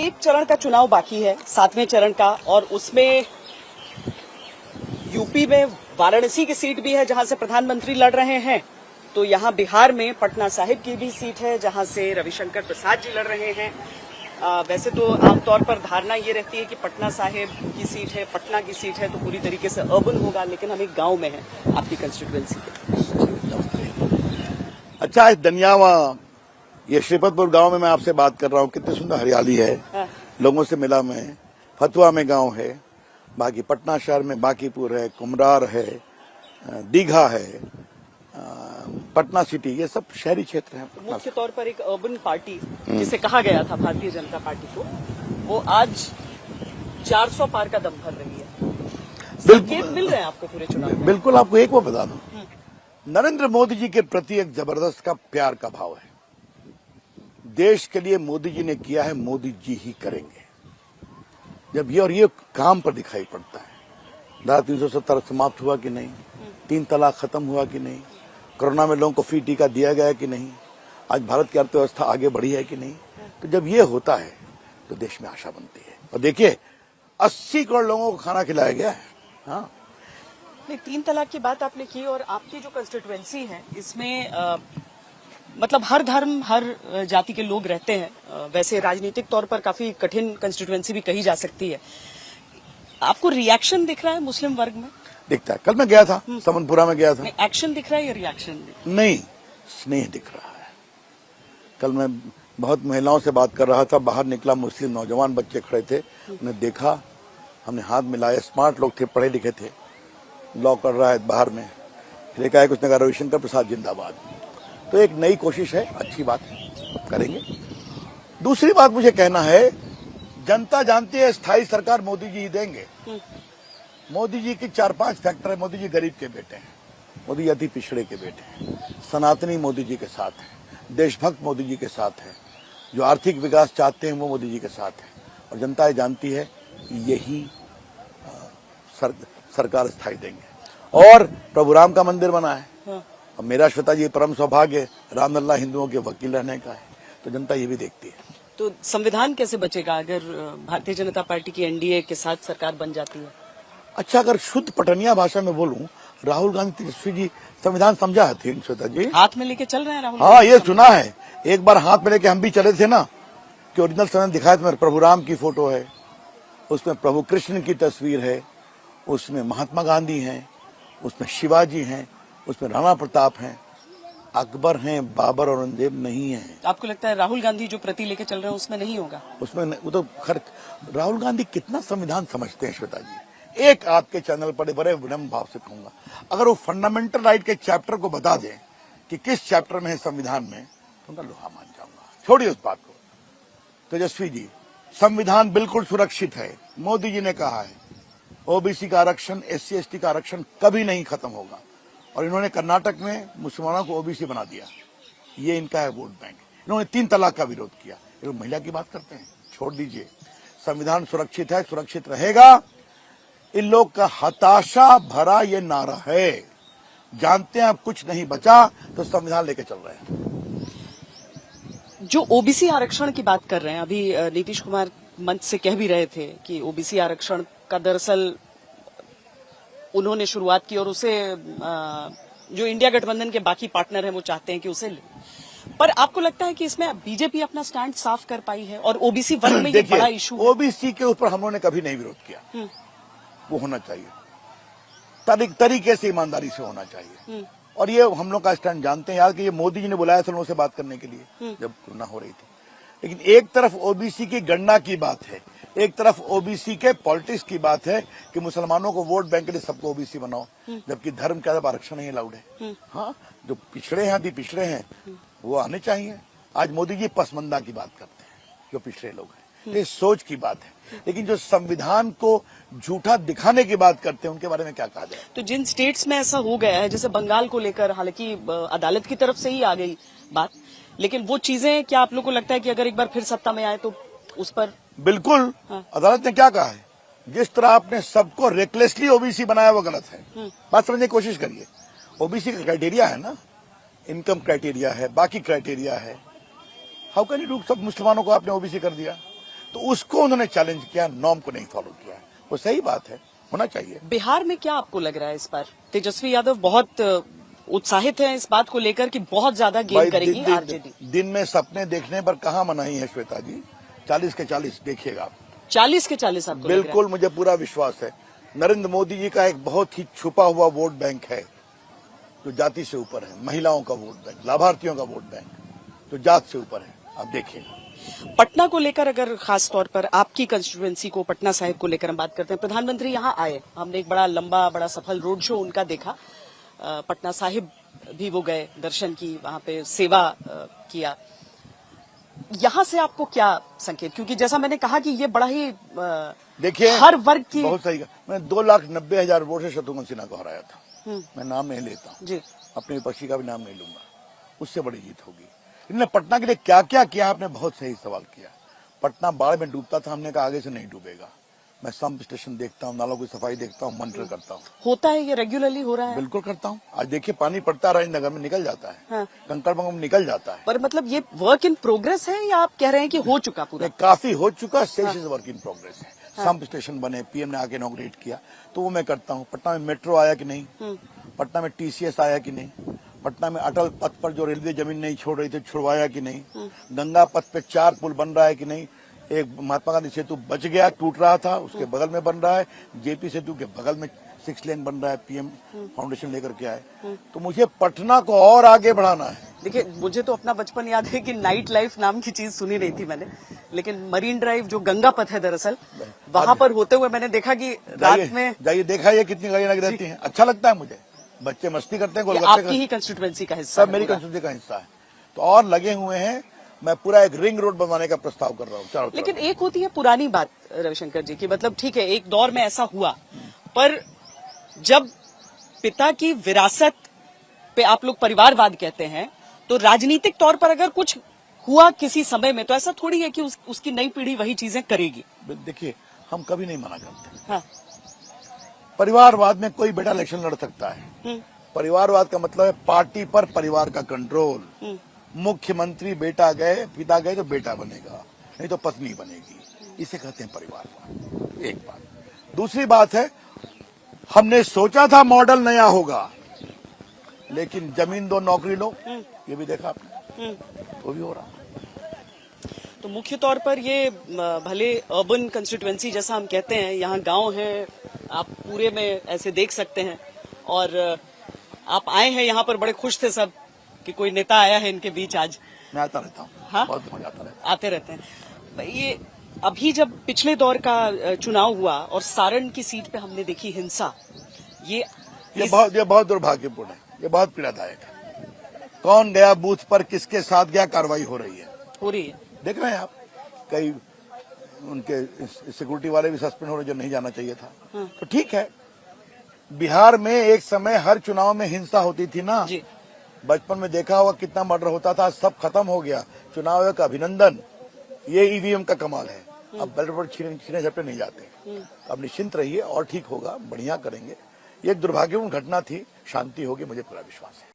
एक चरण का चुनाव बाकी है, 7वें चरण का, और उसमें यूपी में वाराणसी की सीट भी है जहां से प्रधानमंत्री लड़ रहे हैं। तो यहां बिहार में पटना साहिब की भी सीट है जहां से रविशंकर प्रसाद जी लड़ रहे हैं। वैसे तो आमतौर पर धारणा ये रहती है कि पटना साहिब की सीट है, पटना की सीट है तो पूरी तरीके से अर्बन होगा, लेकिन हम एक गांव में हैं आपकी कंस्टिट्यूएंसी के। अच्छा, इस दनियावा ये श्रीपतपुर गांव में मैं आपसे बात कर रहा हूँ, कितनी सुंदर हरियाली है। लोगों से मिला मैं। फतुहा में गांव है, बाकी पटना शहर में बांकीपुर है, कुमरार है, दीघा है, पटना सिटी, ये सब शहरी क्षेत्र हैं। मुख्य तौर पर एक अर्बन पार्टी जिसे कहा गया था भारतीय जनता पार्टी को, वो आज 400 पार का दम भर रही है। संकेत मिल रहे हैं आपको पूरे चुनाव में? बिल्कुल। आपको एक वो बता दूं, नरेंद्र मोदी जी के प्रति एक जबरदस्त का प्यार का भाव है। देश के लिए मोदी जी ने किया है, मोदी जी ही करेंगे। जब ये काम पर दिखाई पड़ता है। धारा 370 समाप्त हुआ कि नहीं, 3 तलाक खत्म हुआ कि नहीं, कोरोना में लोगों को फ्री टीका दिया गया कि नहीं, आज भारत की अर्थव्यवस्था आगे बढ़ी है कि नहीं, तो जब ये होता है तो देश में आशा बनती है। और देखिए 80 करोड़ लोगों को खाना खिलाया गया है। हाँ, नहीं, 3 तलाक की बात आपने की, और आपकी जो कंस्टिट्यूएंसी है इसमें मतलब हर धर्म हर जाति के लोग रहते हैं। वैसे राजनीतिक तौर पर काफी कठिन कंस्टिट्यूएंसी भी कही जा सकती है। आपको रिएक्शन दिख रहा है मुस्लिम वर्ग में? दिखता है। कल मैं गया था, समनपुरा में गया था। एक्शन दिख रहा है या रिएक्शन? नहीं, स्नेह दिख रहा है। कल मैं बहुत महिलाओं से बात कर रहा था, बाहर निकला, मुस्लिम नौजवान बच्चे खड़े थे, उन्हें देखा, हमने हाथ मिलाया। स्मार्ट लोग थे, पढ़े लिखे थे, लॉ कर रहा है बाहर में। देखा है, उसने कहा रविशंकर प्रसाद जिंदाबाद। तो एक नई कोशिश है, अच्छी बात है, करेंगे। दूसरी बात मुझे कहना है, जनता जानती है स्थायी सरकार मोदी जी ही देंगे। मोदी जी की 4-5 फैक्टर है। मोदी जी गरीब के बेटे हैं, मोदी जी अति पिछड़े के बेटे हैं, सनातनी मोदी जी के साथ हैं, देशभक्त मोदी जी के साथ हैं, जो आर्थिक विकास चाहते हैं वो मोदी जी के साथ हैं। और जनता ये जानती है कि यही सरकार स्थायी देंगे। और प्रभु राम का मंदिर बना है। और मेरा श्वेता जी परम सौभाग्य रामलला हिंदुओं के वकील रहने का है, तो जनता ये भी देखती है। तो संविधान कैसे बचेगा अगर भारतीय जनता पार्टी की एनडीए के साथ सरकार बन जाती है? अच्छा, अगर शुद्ध पटनिया भाषा में बोलूं, राहुल गांधी तेजस्वी जी संविधान समझा है श्वेता जी? हाथ में लेके चल रहे हैं राहुल? हाँ, ये सुना है। एक बार हाथ में लेके हम भी चले थे ना, कि ओरिजिनल संविधान दिखाया था। प्रभु राम की फोटो है, उसमें प्रभु कृष्ण की तस्वीर है, उसमें महात्मा गांधी हैं, उसमें शिवाजी हैं, उसमें राणा प्रताप हैं, अकबर हैं, बाबर औरंगजेब नहीं है। आपको लगता है राहुल गांधी जो प्रति लेके चल रहे हैं उसमें नहीं होगा? उसमें वो तो खैर, राहुल गांधी कितना संविधान समझते हैं श्वेता जी। एक आपके चैनल पर बड़े विनम्र भाव से कहूंगा, अगर वो फंडामेंटल राइट के चैप्टर को बता दें कि किस चैप्टर में है संविधान में, तो उनका लोहा मान जाऊंगा। छोड़िए उस बात को। तेजस्वी जी, संविधान बिल्कुल सुरक्षित है। मोदी जी ने कहा है ओबीसी का आरक्षण, SC ST का आरक्षण कभी नहीं खत्म होगा। और इन्होंने कर्नाटक में मुसलमानों को ओबीसी बना दिया। ये इनका है वोट बैंक। इन्होंने 3 तलाक का विरोध किया। ये लोग महिला की बात करते हैं, छोड़ दीजिए। संविधान सुरक्षित है, सुरक्षित रहेगा। इन लोग का हताशा भरा ये नारा है। जानते हैं अब कुछ नहीं बचा, तो संविधान लेके चल रहे हैं। जो ओबीसी आरक्षण की बात कर रहे हैं, अभी नीतीश कुमार मंच से कह भी रहे थे कि ओबीसी आरक्षण का दरअसल उन्होंने शुरुआत की और उसे जो इंडिया गठबंधन के बाकी पार्टनर हैं वो चाहते हैं कि उसे ले। पर आपको लगता है कि इसमें बीजेपी अपना स्टैंड साफ कर पाई है? और ओबीसी वर्ग में ये बड़ा इशू है। ओबीसी के ऊपर हम लोगों ने कभी नहीं विरोध किया। वो होना चाहिए, तरीके से, ईमानदारी से होना चाहिए। और ये हम लोग का स्टैंड जानते हैं यार, कि ये मोदी जी ने बुलाया था लोगों से बात करने के लिए जब कोरोना हो रही थी। लेकिन एक तरफ ओबीसी की गणना की बात है, एक तरफ ओबीसी के पॉलिटिक्स की बात है कि मुसलमानों को वोट बैंक के लिए सबको ओबीसी बनाओ, जबकि धर्म का आरक्षण नहीं अलाउड है। हाँ, जो पिछड़े हैं, अति पिछड़े हैं, वो आने चाहिए। आज मोदी जी पसमंदा की बात करते हैं, जो पिछड़े लोग हैं। ये सोच की बात है। लेकिन जो संविधान को झूठा दिखाने की बात करते हैं, उनके बारे में क्या कहा जाए? तो जिन स्टेट्स में ऐसा हो गया है, जैसे बंगाल को लेकर, हालांकि अदालत की तरफ से ही आ गई बात, लेकिन वो चीजें क्या आप लोग को लगता है कि अगर एक बार फिर सत्ता में आए तो उस पर? बिल्कुल। हाँ। अदालत ने क्या कहा है, जिस तरह आपने सबको रेकलेसली ओबीसी बनाया वो गलत है। बात समझने की कोशिश करिए। ओबीसी का क्राइटेरिया है ना, इनकम क्राइटेरिया है, बाकी क्राइटेरिया है। हाउ कैन यू डू, सब मुसलमानों को आपने ओबीसी कर दिया। तो उसको उन्होंने चैलेंज किया, नॉर्म को नहीं फॉलो किया। वो सही बात है, होना चाहिए। बिहार में क्या आपको लग रहा है इस बार? तेजस्वी यादव बहुत उत्साहित हैं इस बात को लेकर कि बहुत ज्यादा गेन भाई, करेगी आरजेडी। दिन में सपने देखने पर कहाँ मनाही है श्वेता जी। 40 के 40 देखिएगा आप। 40 के 40 आपको लग रहा है? बिल्कुल, मुझे पूरा विश्वास है। नरेंद्र मोदी जी का एक बहुत ही छुपा हुआ वोट बैंक है जो जाति से ऊपर है, महिलाओं का वोट बैंक, लाभार्थियों का वोट बैंक जो जात से ऊपर है। आप देखिएगा। पटना को लेकर अगर खास तौर पर आपकी कंस्टिट्यूएंसी को, पटना साहिब को लेकर हम बात करते हैं, प्रधानमंत्री यहाँ आए, हमने एक बड़ा लंबा बड़ा सफल रोड शो उनका देखा। पटना साहिब भी वो गए, दर्शन की, वहां पे सेवा किया। यहाँ से आपको क्या संकेत, क्योंकि जैसा मैंने कहा कि ये बड़ा ही देखिए हर वर्ग की, बहुत सही कहा। मैंने 2,90,000 वोट से शत्रुघ्न सिन्हा को हराया था। मैं नाम नहीं लेता हूँ जी, अपने विपक्षी का भी नाम नहीं लूंगा, उससे बड़ी जीत होगी। इन्होंने पटना के लिए क्या क्या किया, आपने बहुत सही सवाल किया। पटना बाढ़ में डूबता था, हमने कहा आगे से नहीं डूबेगा। मैं संप स्टेशन देखता हूँ, नालों की सफाई देखता हूँ, मॉनिटर करता हूँ। होता है ये रेगुलरली हो रहा है? बिल्कुल करता हूँ। आज देखिए पानी पड़ता है, राजनगर में निकल जाता है, हाँ। कंकड़बाग में निकल जाता है। पर मतलब ये वर्क इन प्रोग्रेस है या आप कह रहे हैं कि हो चुका पूरा? काफी हो चुका, शेष इज वर्क इन प्रोग्रेस है। संप स्टेशन बने, पीएम ने आके इनॉग्रेट किया, तो वो मैं करता हूँ। पटना में मेट्रो आया कि नहीं, पटना में टीसीएस आया कि नहीं, पटना में अटल पथ पर जो रेलवे जमीन नहीं छोड़ रही थी छुड़वाया कि नहीं, गंगा पथ पे 4 पुल बन रहा है कि नहीं, एक महात्मा गांधी सेतु बच गया, टूट रहा था, उसके बगल में बन रहा है, जेपी सेतु के बगल में 6 लेन बन रहा है, पीएम फाउंडेशन लेकर के आए। तो मुझे पटना को और आगे बढ़ाना है। देखिए, मुझे तो अपना बचपन याद है कि नाइट लाइफ नाम की चीज सुनी नहीं थी मैंने, लेकिन मरीन ड्राइव जो गंगा पथ है दरअसल, वहां पर होते हुए मैंने देखा कि रात में जाइए, देखा ये कितनी गाड़ियां लगी रहती हैं। अच्छा लगता है मुझे, बच्चे मस्ती करते हैं, ये गोलगप्पे आपकी ही कंस्टिट्यूएंसी का हिस्सा सब है मेरी पूरा। कंस्टिट्यूंसी का हिस्सा है। तो और लगे हुए हैं, मैं पूरा एक रिंग रोड बनवाने का प्रस्ताव कर रहा हूँ चारों तरफ। लेकिन एक होती है पुरानी बात रविशंकर जी की, मतलब ठीक है एक दौर में ऐसा हुआ, पर जब पिता की विरासत पे आप लोग परिवारवाद कहते हैं, तो राजनीतिक तौर पर अगर कुछ हुआ किसी समय में, तो ऐसा थोड़ी है कि उसकी नई पीढ़ी वही चीजें करेगी। देखिए, हम कभी नहीं मना करते। हाँ। परिवारवाद में कोई बेटा इलेक्शन लड़ सकता है। परिवारवाद का मतलब है पार्टी पर परिवार का कंट्रोल। मुख्यमंत्री बेटा गए, पिता गए तो बेटा बनेगा, नहीं तो पत्नी बनेगी। इसे कहते हैं परिवारवाद। एक बात। दूसरी बात है, हमने सोचा था मॉडल नया होगा, लेकिन जमीन दो नौकरी लो, ये भी देखा आपने, वो भी हो रहा। तो मुख्य तौर पर ये भले अर्बन कंस्टिट्यूएंसी जैसा हम कहते हैं, यहाँ गांव है, आप पूरे में ऐसे देख सकते हैं, और आप आए हैं यहाँ पर, बड़े खुश थे सब कि कोई नेता आया है इनके बीच आज। मैं आता रहता हूँ। हाँ? बहुत मजा आता रहता है। आते रहते हैं। ये अभी जब पिछले दौर का चुनाव हुआ और सारण की सीट पे हमने देखी हिंसा, ये बहुत दुर्भाग्यपूर्ण है, ये बहुत पीड़ादायक है। कौन गया बूथ पर, किसके साथ गया, कार्रवाई हो रही है। देख रहे हैं आप, कई उनके सिक्योरिटी वाले भी सस्पेंड हो रहे जो नहीं जाना चाहिए था। तो ठीक है, बिहार में एक समय हर चुनाव में हिंसा होती थी ना जी। बचपन में देखा होगा कितना मर्डर होता था, सब खत्म हो गया। चुनाव का अभिनंदन, ये ईवीएम का कमाल है। अब बैलेट पेपर छीने झपटे नहीं जाते। अब निश्चिंत रहिए, और ठीक होगा, बढ़िया करेंगे। ये एक दुर्भाग्यपूर्ण घटना थी, शांति होगी, मुझे पूरा विश्वास है।